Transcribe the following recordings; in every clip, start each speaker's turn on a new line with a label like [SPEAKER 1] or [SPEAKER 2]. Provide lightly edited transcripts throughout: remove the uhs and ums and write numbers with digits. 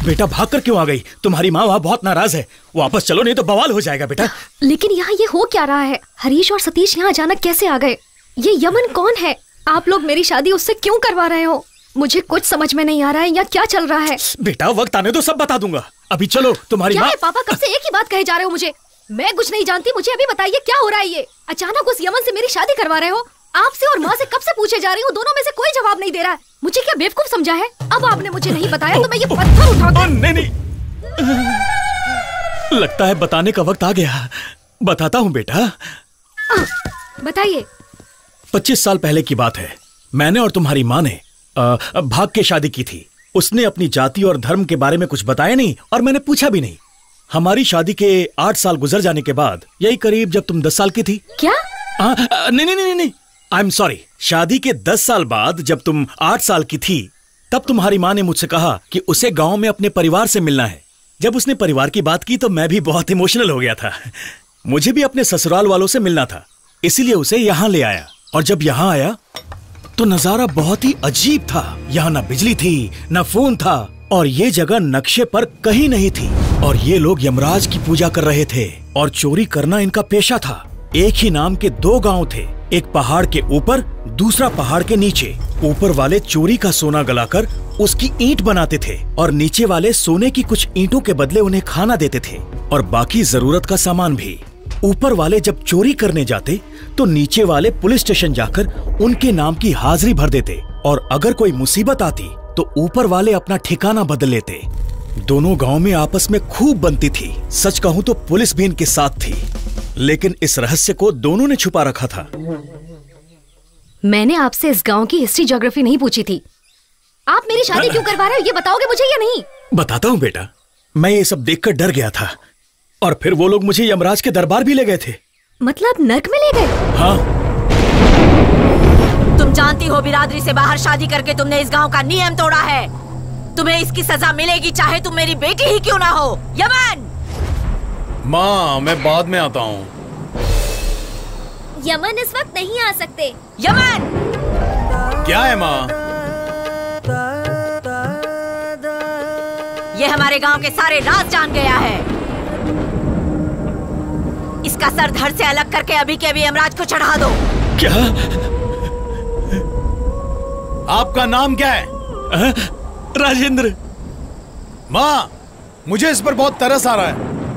[SPEAKER 1] बेटा भाग कर क्यों आ गई? तुम्हारी माँ वहाँ बहुत नाराज है। वापस चलो नहीं तो बवाल हो जाएगा बेटा।
[SPEAKER 2] लेकिन यहाँ ये हो क्या रहा है? हरीश और सतीश यहाँ अचानक कैसे आ गए? ये यमन कौन है? आप लोग मेरी शादी उससे क्यों करवा रहे हो? मुझे कुछ समझ में नहीं आ रहा है, यहाँ क्या चल रहा है?
[SPEAKER 1] बेटा वक्त आने दो, सब बता दूंगा। अभी चलो। तुम्हारी
[SPEAKER 2] क्या
[SPEAKER 1] माँ।
[SPEAKER 2] है पापा, कब से एक ही बात कहे जा रहे हो मुझे? मैं कुछ नहीं जानती, मुझे अभी बताइए क्या हो रहा है? ये अचानक उस यमन से मेरी शादी करवा रहे हो? आपसे और माँ से कब से पूछे जा रही हूँ, दोनों में से कोई जवाब नहीं दे रहा है। मुझे क्या बेवकूफ समझा है? अब आपने मुझे नहीं बताया तो मैं ये पत्थर उठा।
[SPEAKER 1] नहीं, लगता है बताने का वक्त आ गया। बताता हूँ बेटा।
[SPEAKER 2] बताइए।
[SPEAKER 1] 25 साल पहले की बात है। मैंने और तुम्हारी माँ ने भाग के शादी की थी। उसने अपनी जाति और धर्म के बारे में कुछ बताया नहीं और मैंने पूछा भी नहीं। हमारी शादी के 8 साल गुजर जाने के बाद, यही करीब जब तुम 10 साल की थी।
[SPEAKER 2] क्या?
[SPEAKER 1] नहीं, आई एम सॉरी। शादी के 10 साल बाद जब तुम 8 साल की थी, तब तुम्हारी माँ ने मुझसे कहा कि उसे गांव में अपने परिवार से मिलना है। जब उसने परिवार की बात की तो मैं भी बहुत इमोशनल हो गया था। मुझे भी अपने ससुराल वालों से मिलना था, इसीलिए उसे यहाँ ले आया। और जब यहाँ आया तो नजारा बहुत ही अजीब था। यहाँ ना बिजली थी, ना फोन था, और ये जगह नक्शे पर कहीं नहीं थी। और ये लोग यमराज की पूजा कर रहे थे और चोरी करना इनका पेशा था। एक ही नाम के 2 गांव थे, एक पहाड़ के ऊपर, दूसरा पहाड़ के नीचे। ऊपर वाले चोरी का सोना गलाकर उसकी ईंट बनाते थे और नीचे वाले सोने की कुछ ईंटों के बदले उन्हें खाना देते थे और बाकी जरूरत का सामान भी। ऊपर वाले जब चोरी करने जाते तो नीचे वाले पुलिस स्टेशन जाकर उनके नाम की हाजिरी भर देते, और अगर कोई मुसीबत आती तो ऊपर वाले अपना ठिकाना बदल लेते। दोनों गांव में आपस में खूब बनती थी। सच कहूं तो पुलिस भी इनके साथ थी, लेकिन इस रहस्य को दोनों ने छुपा रखा था।
[SPEAKER 2] मैंने आपसे इस गांव की हिस्ट्री ज्योग्राफी नहीं पूछी थी। आप मेरी शादी क्यों करवा रहे हो, ये बताओगे मुझे या नहीं?
[SPEAKER 1] बताता हूँ बेटा। मैं ये सब देखकर डर गया था और फिर वो लोग मुझे यमराज के दरबार भी ले गए थे।
[SPEAKER 2] मतलब नर्क में ले गए?
[SPEAKER 1] हाँ।
[SPEAKER 3] तुम जानती हो बिरादरी से बाहर शादी करके तुमने इस गांव का नियम तोड़ा है। तुम्हें इसकी सजा मिलेगी, चाहे तुम मेरी बेटी ही क्यों ना हो। यमन!
[SPEAKER 4] माँ मैं बाद में आता हूँ।
[SPEAKER 2] यमन इस वक्त नहीं आ सकते।
[SPEAKER 3] यमन!
[SPEAKER 4] क्या है माँ?
[SPEAKER 3] ये हमारे गांव के सारे राज जान गया है। इसका सर धड़ से अलग करके अभी के अभी यमराज को चढ़ा दो।
[SPEAKER 1] क्या?
[SPEAKER 4] आपका नाम क्या है?
[SPEAKER 1] राजेंद्र।
[SPEAKER 4] माँ मुझे इस पर बहुत तरस आ रहा है,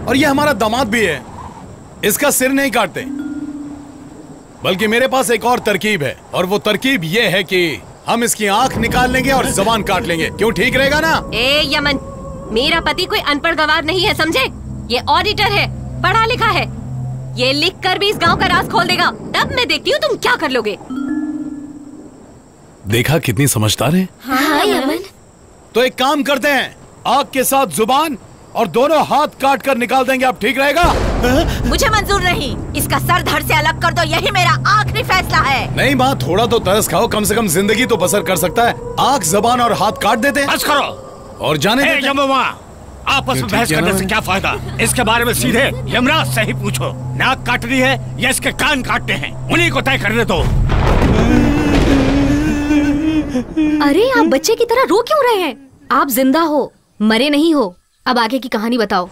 [SPEAKER 4] और ये हमारा दामाद भी है। इसका सिर नहीं काटते, बल्कि मेरे पास एक और तरकीब है, और वो तरकीब ये है कि हम इसकी आंख निकाल लेंगे और जबान काट लेंगे। क्यों, ठीक रहेगा ना?
[SPEAKER 3] ए यमन, मेरा पति कोई अनपढ़ गवार नहीं है, समझे? ये ऑडिटर है, पढ़ा लिखा है। ये लिख कर भी इस गांव का राज खोल देगा। तब मैं देखती हूँ तुम क्या कर लोगे।
[SPEAKER 4] देखा कितनी समझदार है।
[SPEAKER 2] हाँ यमन।
[SPEAKER 4] तो एक काम करते हैं, आग के साथ जुबान और दोनों हाथ काट कर निकाल देंगे। अब ठीक रहेगा?
[SPEAKER 3] मुझे मंजूर नहीं। इसका सर धड़ से अलग कर दो, यही मेरा आखिरी फैसला है।
[SPEAKER 4] नहीं माँ, थोड़ा तो तरस खाओ, कम से कम जिंदगी तो बसर कर सकता है। आंख, जबान और हाथ काट देते हैं।
[SPEAKER 5] बस करो
[SPEAKER 4] और जाने देते हैं।
[SPEAKER 5] आपस में बहस करने से क्या फायदा? इसके बारे में सीधे यमराज से ही पूछो। नाक काटनी है या इसके कान काटने हैं, उन्हीं को तय करने दो।
[SPEAKER 2] अरे आप बच्चे की तरह रो क्यों रहे हैं? आप जिंदा हो, मरे नहीं हो। अब आगे की कहानी बताओ।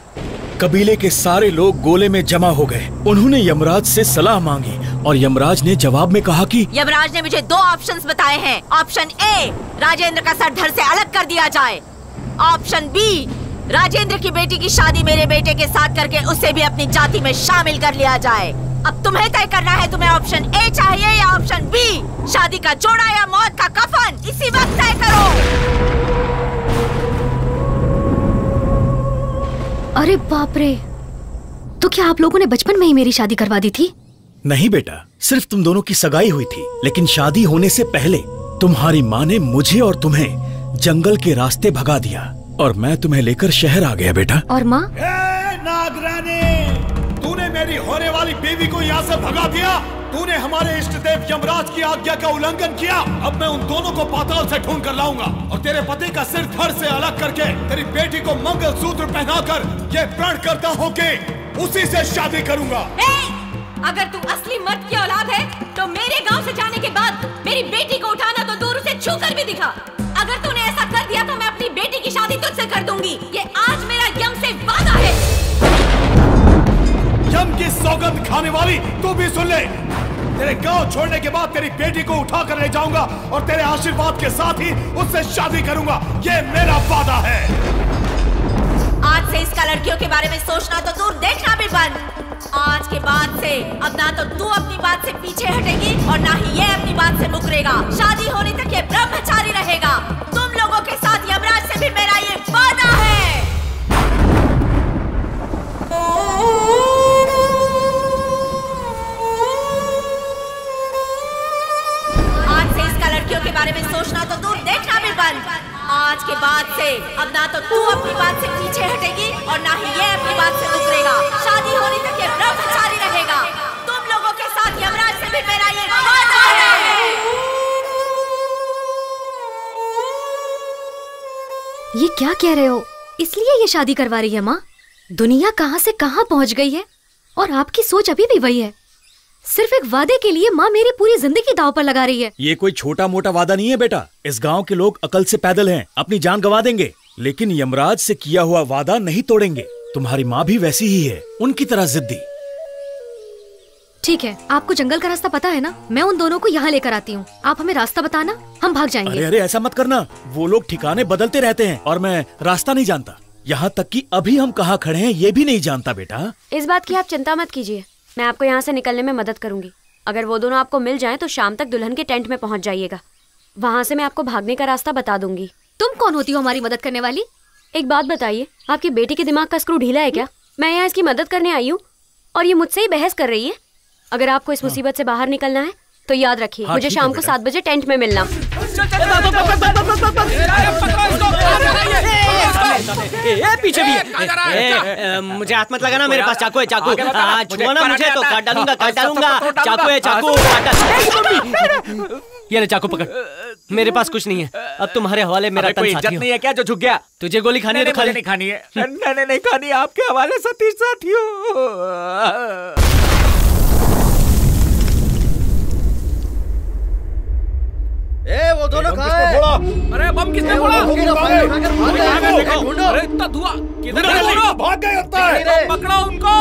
[SPEAKER 1] कबीले के सारे लोग गोले में जमा हो गए। उन्होंने यमराज से सलाह मांगी और यमराज ने जवाब में कहा कि
[SPEAKER 3] यमराज ने मुझे 2 ऑप्शंस बताए हैं। ऑप्शन ए, राजेंद्र का सर धड़ से अलग कर दिया जाए। ऑप्शन बी, राजेंद्र की बेटी की शादी मेरे बेटे के साथ करके उसे भी अपनी जाति में शामिल कर लिया जाए। अब तुम्हें तय करना है, तुम्हें ऑप्शन ए चाहिए या ऑप्शन बी? शादी का जोड़ा या मौत का कफन, इसी वक्त तय करो।
[SPEAKER 2] अरे बाप रे, तो क्या आप लोगों ने बचपन में ही मेरी शादी करवा दी थी?
[SPEAKER 1] नहीं बेटा, सिर्फ तुम दोनों की सगाई हुई थी, लेकिन शादी होने से पहले तुम्हारी माँ ने मुझे और तुम्हें जंगल के रास्ते भगा दिया और मैं तुम्हें लेकर शहर आ गया बेटा।
[SPEAKER 2] और माँ?
[SPEAKER 4] नागरानी, तूने मेरी होने वाली बीवी को यहाँ से भगा दिया। तूने हमारे इष्ट देव यमराज की आज्ञा का उल्लंघन किया। अब मैं उन दोनों को पाताल से ढूंढ कर लाऊंगा और तेरे पति का सिर धड़ से अलग करके तेरी बेटी को मंगलसूत्र पहनाकर ये प्रण करता हूँ कि उसी से शादी करूंगा।
[SPEAKER 3] अगर तू असली मर्द की औलाद है तो मेरे गांव से जाने के बाद मेरी बेटी को उठाना तो दूर से छू कर भी दिखा। अगर तूने ऐसा कर दिया तो मैं अपनी बेटी की शादी तुझसे कर दूंगी। ये
[SPEAKER 4] गंद खाने वाली, तू भी सुन ले। तेरे गांव छोड़ने के बाद तेरी बेटी को उठा कर ले जाऊंगा और तेरे आशीर्वाद के साथ ही उससे शादी करूंगा। ये मेरा वादा है।
[SPEAKER 3] आज से इसका लड़कियों के बारे में सोचना तो दूर, देखना भी बंद। आज के बाद से अब ना तो तू अपनी बात से पीछे हटेगी और ना ही ये अपनी बात से मुकरेगा। शादी होने तक ये ब्रह्मचारी रहेगा। तुम लोगों के साथ यमराज से भी मेरा ये वादा है। आज से इसका लड़कियों के बारे में सोचना तो दूर, देखना भी बंद। आज के बाद से अब ना तो तू अपनी बात से पीछे हटेगी और ना ही ये अपनी बात से मुकरेगा। शादी होने तक ये ब्रह्मचारी रहेगा। तुम लोगों के साथ यमराज से भी मेरा ये वादा है।
[SPEAKER 2] ये क्या कह रहे हो? इसलिए ये शादी करवा रही है माँ? दुनिया कहाँ से कहाँ पहुँच गई है और आपकी सोच अभी भी वही है। सिर्फ एक वादे के लिए माँ मेरी पूरी जिंदगी दांव पर लगा रही है।
[SPEAKER 1] ये कोई छोटा मोटा वादा नहीं है बेटा। इस गांव के लोग अकल से पैदल हैं, अपनी जान गंवा देंगे, लेकिन यमराज से किया हुआ वादा नहीं तोड़ेंगे। तुम्हारी माँ भी वैसी ही है, उनकी तरह जिद्दी।
[SPEAKER 2] ठीक है, आपको जंगल का रास्ता पता है ना? मैं उन दोनों को यहाँ लेकर आती हूँ। आप हमें रास्ता बताना, हम भाग जाएंगे।
[SPEAKER 1] अरे अरे, ऐसा मत करना। वो लोग ठिकाने बदलते रहते हैं और मैं रास्ता नहीं जानता। यहाँ तक कि अभी हम कहाँ खड़े हैं ये भी नहीं जानता बेटा।
[SPEAKER 6] इस बात की आप चिंता मत कीजिए, मैं आपको यहाँ से निकलने में मदद करूंगी। अगर वो दोनों आपको मिल जाएं तो शाम तक दुल्हन के टेंट में पहुँच जाइएगा। वहाँ से मैं आपको भागने का रास्ता बता दूंगी।
[SPEAKER 2] तुम कौन होती हो हमारी मदद करने वाली?
[SPEAKER 6] एक बात बताइए, आपकी बेटी के दिमाग का स्क्रू ढीला है क्या? मैं यहाँ इसकी मदद करने आई हूँ और ये मुझसे ही बहस कर रही है। अगर आपको इस मुसीबत से बाहर निकलना है तो याद रखिए, मुझे शाम को 7 बजे टेंट में मिलना।
[SPEAKER 7] पीछे भी है। मुझे हाथ मत लगाना, मेरे पास चाकू है। चाकू छुआ मुझे तो काट डालूंगा, काट डालूंगा। चाकू है, चाकू। ये ले चाकू पकड़। मेरे पास कुछ नहीं है, अब तुम्हारे हवाले मेरा तन साथी
[SPEAKER 5] नहीं है क्या जो झुक गया?
[SPEAKER 7] तुझे गोली खानी है तो खा ले।
[SPEAKER 5] नहीं खानी है, मैंने नहीं खानी, आपके हवाले सतीश साथियों।
[SPEAKER 8] वो दोनों कहाँ हैं?
[SPEAKER 5] अरे बम किसने फोड़ा? अरे इतना धुआं किधर है?
[SPEAKER 4] भाग गए लगता है।
[SPEAKER 5] पकड़ो उनको,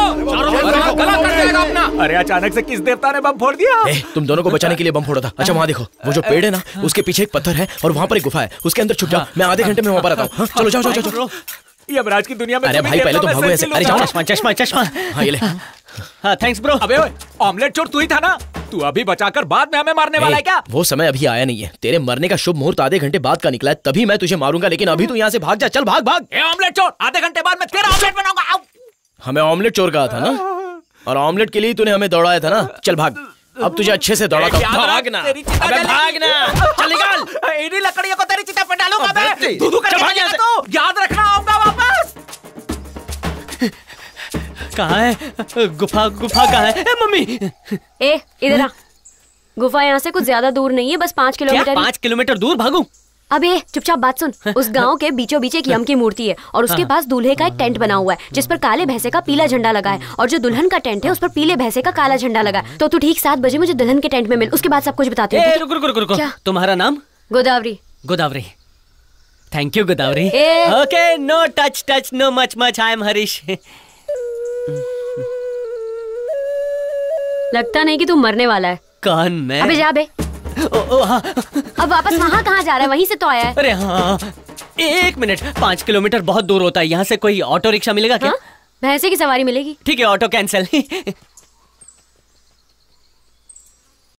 [SPEAKER 5] गला कट जाएगा अपना। अरे अचानक से किस देवता ने बम फोड़ दिया?
[SPEAKER 8] तुम दोनों को बचाने के लिए बम फोड़ा था। अच्छा वहाँ देखो, वो जो पेड़ है ना, उसके पीछे एक पत्थर है और वहाँ पर एक गुफा है, उसके अंदर छुप जाओ। मैं आधे घंटे में वहाँ पर आता हूँ। चलो जाओ जाओ जाओ।
[SPEAKER 5] यमराज की दुनिया में।
[SPEAKER 8] अरे भाई पहले तो भागो ऐसे। अरे जाओ।
[SPEAKER 7] चश्मा चश्मा चश्मा।
[SPEAKER 8] हाँ ये ले।
[SPEAKER 7] हाँ थैंक्स ब्रो।
[SPEAKER 5] अबे ऑमलेट चोर तू ही था ना? तू अभी बचाकर बाद में हमें मारने वाला है क्या?
[SPEAKER 8] वो समय अभी आया नहीं है। तेरे मरने का शुभ मुहूर्त आधे घंटे बाद का निकला है, तभी मैं तुझे मारूंगा। लेकिन अभी तू यहाँ से भाग जा। चल भाग भाग।
[SPEAKER 5] ऑमलेट चोर, आधे घंटे बाद मैं तेरा ऑमलेट बनाऊंगा।
[SPEAKER 8] हमें ऑमलेट चोर कहा था ना, और ऑमलेट के लिए तूने हमें दौड़ाया था ना। चल भाग, अब तुझे अच्छे से दौड़ाता हूँ। भागना, अबे भागना। चल निकाल।
[SPEAKER 5] इन्हीं लकड़ियों को तेरी चिता पे डालूंगा मैं। धू-धू करके भागेगा तो याद रखना, आऊंगा वापस।
[SPEAKER 7] कहाँ है गुफा? गुफा कहाँ है? मम्मी
[SPEAKER 6] इधर आ। गुफा यहाँ से कुछ ज्यादा दूर नहीं है, बस 5 किलोमीटर।
[SPEAKER 7] 5 किलोमीटर दूर भागूं?
[SPEAKER 6] अबे चुपचाप बात सुन। उस गांव के बीचों बीच एक यम की मूर्ति है और उसके पास दूल्हे का एक टेंट बना हुआ है जिस पर काले भैंसे का पीला झंडा लगा है, और जो दुल्हन का टेंट है उस पर पीले भैंसे का काला झंडा लगा है। तो तू ठीक 7 बजे मुझे दुल्हन के टेंट में मिल, उसके बाद सब कुछ बताते हैं।
[SPEAKER 7] रुको रुको रुको। क्या तुम्हारा नाम?
[SPEAKER 6] Godavari.
[SPEAKER 7] Godavari, thank you Godavari. Okay, no touch touch, no much much. I am Harish.
[SPEAKER 6] लगता नहीं कि तू मरने वाला है।
[SPEAKER 7] कौन मैं?
[SPEAKER 6] अबे जा बे।
[SPEAKER 7] हाँ।
[SPEAKER 6] अब वापस वहाँ कहाँ जा रहा है? वहीं से तो आया है।
[SPEAKER 7] अरे हाँ, 1 मिनट। 5 किलोमीटर बहुत दूर होता है। यहाँ से कोई ऑटो रिक्शा मिलेगा क्या?
[SPEAKER 6] भैंसे की सवारी मिलेगी।
[SPEAKER 7] ठीक है, ऑटो कैंसिल।